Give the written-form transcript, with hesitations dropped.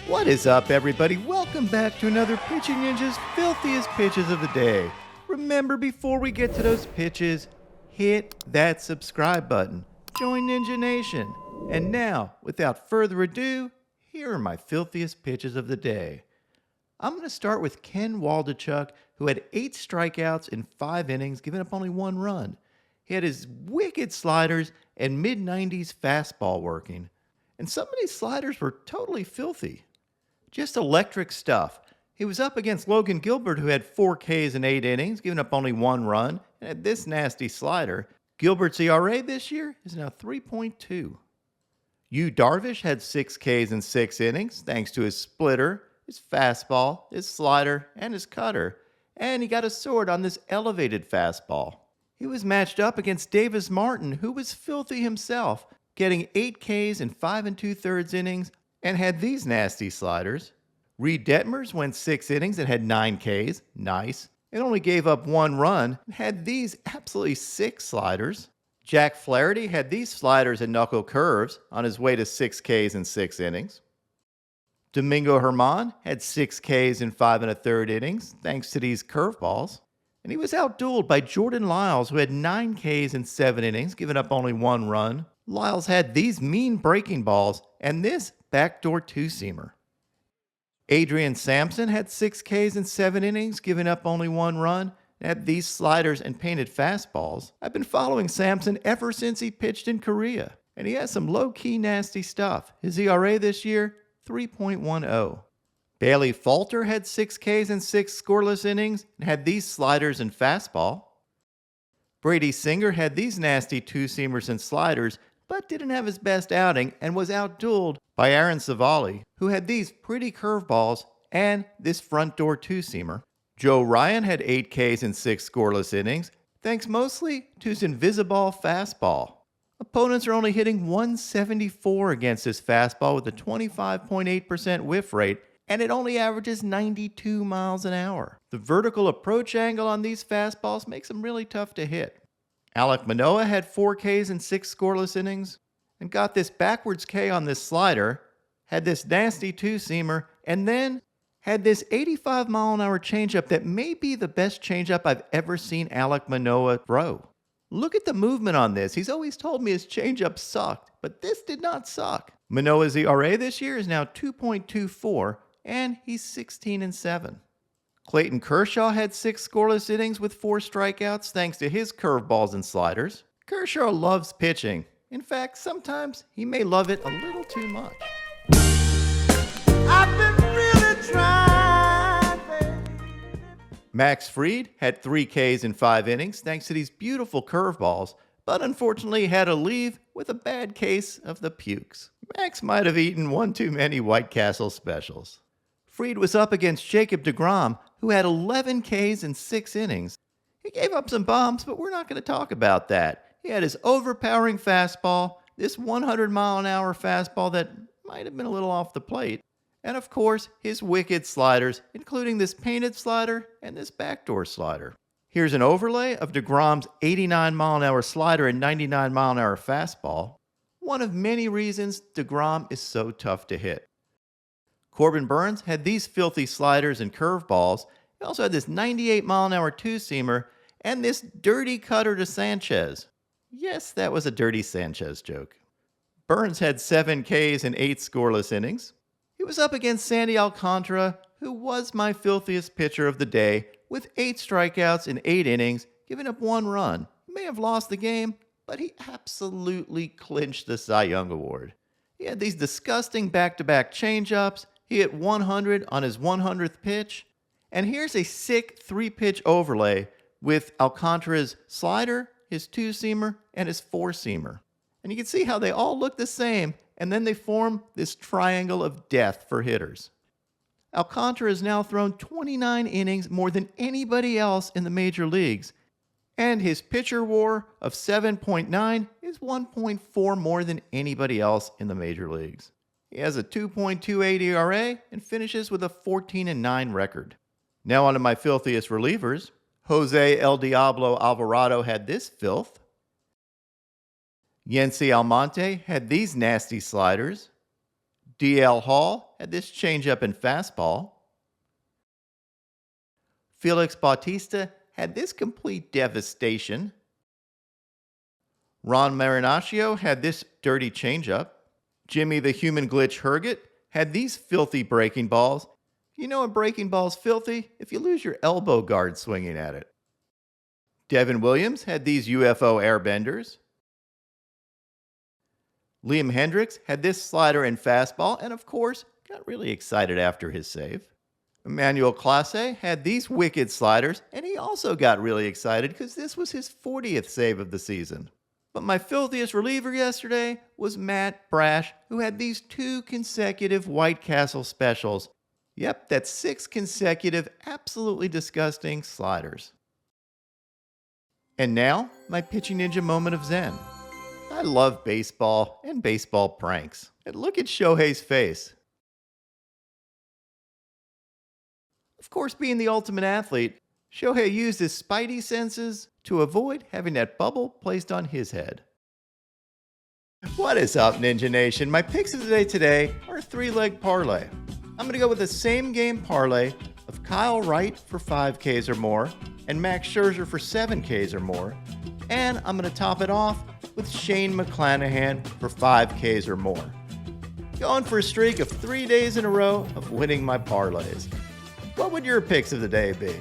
What is up, everybody? Welcome back to another Pitching Ninja's Filthiest Pitches of the Day. Remember, before we get to those pitches, hit that subscribe button. Join Ninja Nation. And now, without further ado, here are my filthiest pitches of the day. I'm going to start with Ken Waldichuk, who had 8 strikeouts in 5 innings, giving up only 1 run. He had his wicked sliders and mid-90s fastball working. And some of these sliders were totally filthy. Just electric stuff. He was up against Logan Gilbert, who had 4 Ks in 8 innings, giving up only 1 run, and had this nasty slider. Gilbert's ERA this year is now 3.2. Yu Darvish had 6 Ks in 6 innings, thanks to his splitter, his fastball, his slider, and his cutter. And he got a sword on this elevated fastball. He was matched up against Davis Martin, who was filthy himself, getting 8 Ks in 5 2/3 innings, and had these nasty sliders. Reed Detmers went 6 innings and had 9 Ks. Nice. It only gave up 1 run and had these absolutely sick sliders. Jack Flaherty had these sliders and knuckle curves on his way to 6 Ks in 6 innings. Domingo Germán had 6 Ks in 5 1/3 innings, thanks to these curveballs. And he was outdueled by Jordan Lyles, who had 9 Ks in 7 innings, giving up only 1 run. Lyles had these mean breaking balls and this backdoor 2-seamer. Adrian Sampson had 6 Ks in 7 innings, giving up only 1 run, and had these sliders and painted fastballs. I've been following Sampson ever since he pitched in Korea, and he has some low-key nasty stuff. His ERA this year, 3.10. Bailey Falter had 6 Ks in 6 scoreless innings, and had these sliders and fastball. Brady Singer had these nasty 2-seamers and sliders, but didn't have his best outing and was outdueled by Aaron Savali, who had these pretty curveballs and this front door 2-seamer. Joe Ryan had 8 Ks in 6 scoreless innings, thanks mostly to his invisible fastball. Opponents are only hitting 174 against his fastball with a 25.8% whiff rate, and it only averages 92 miles an hour. The vertical approach angle on these fastballs makes them really tough to hit. Alek Manoah had 4 Ks in 6 scoreless innings and got this backwards K on this slider, had this nasty 2-seamer, and then had this 85-mile-an-hour changeup that may be the best changeup I've ever seen Alek Manoah throw. Look at the movement on this. He's always told me his changeup sucked, but this did not suck. Manoah's ERA this year is now 2.24, and he's 16-7. Clayton Kershaw had 6 scoreless innings with 4 strikeouts thanks to his curveballs and sliders. Kershaw loves pitching. In fact, sometimes he may love it a little too much. I've been really trying, baby. Max Fried had 3 Ks in 5 innings thanks to these beautiful curveballs, but unfortunately had to leave with a bad case of the pukes. Max might have eaten one too many White Castle specials. Fried was up against Jacob deGrom, who had 11 Ks in 6 innings. He gave up some bombs, but we're not going to talk about that. He had his overpowering fastball, this 100-mile-an-hour fastball that might have been a little off the plate, and of course, his wicked sliders, including this painted slider and this backdoor slider. Here's an overlay of deGrom's 89-mile-an-hour slider and 99-mile-an-hour fastball. One of many reasons deGrom is so tough to hit. Corbin Burnes had these filthy sliders and curveballs. He also had this 98-mile-an-hour 2-seamer and this dirty cutter to Sanchez. Yes, that was a dirty Sanchez joke. Burnes had 7 Ks in 8 scoreless innings. He was up against Sandy Alcantara, who was my filthiest pitcher of the day, with 8 strikeouts in 8 innings, giving up 1 run. He may have lost the game, but he absolutely clinched the Cy Young Award. He had these disgusting back-to-back changeups. He hit 100 on his 100th pitch. And here's a sick 3-pitch overlay with Alcantara's slider, his 2-seamer, and his 4-seamer. And you can see how they all look the same, and then they form this triangle of death for hitters. Alcantara has now thrown 29 innings, more than anybody else in the major leagues. And his pitcher WAR of 7.9 is 1.4 more than anybody else in the major leagues. He has a 2.28 ERA and finishes with a 14-9 record. Now on to my filthiest relievers. Jose El Diablo Alvarado had this filth. Yency Almonte had these nasty sliders. DL Hall had this changeup and fastball. Felix Bautista had this complete devastation. Ron Marinaccio had this dirty changeup. Jimmy the Human Glitch Herget had these filthy breaking balls. You know a breaking ball's filthy if you lose your elbow guard swinging at it. Devin Williams had these UFO airbenders. Liam Hendricks had this slider and fastball, and of course, got really excited after his save. Emmanuel Clase had these wicked sliders, and he also got really excited because this was his 40th save of the season. But my filthiest reliever yesterday was Matt Brash, who had these 2 consecutive White Castle specials. Yep, that's 6 consecutive absolutely disgusting sliders. And now, my pitching ninja moment of zen. I love baseball and baseball pranks. And look at Shohei's face. Of course, being the ultimate athlete, Shohei used his spidey senses to avoid having that bubble placed on his head. What is up, Ninja Nation? My picks of the day today are a 3-leg parlay. I'm going to go with the same game parlay of Kyle Wright for 5Ks or more and Max Scherzer for 7Ks or more. And I'm going to top it off with Shane McClanahan for 5Ks or more. Going for a streak of 3 days in a row of winning my parlays. What would your picks of the day be?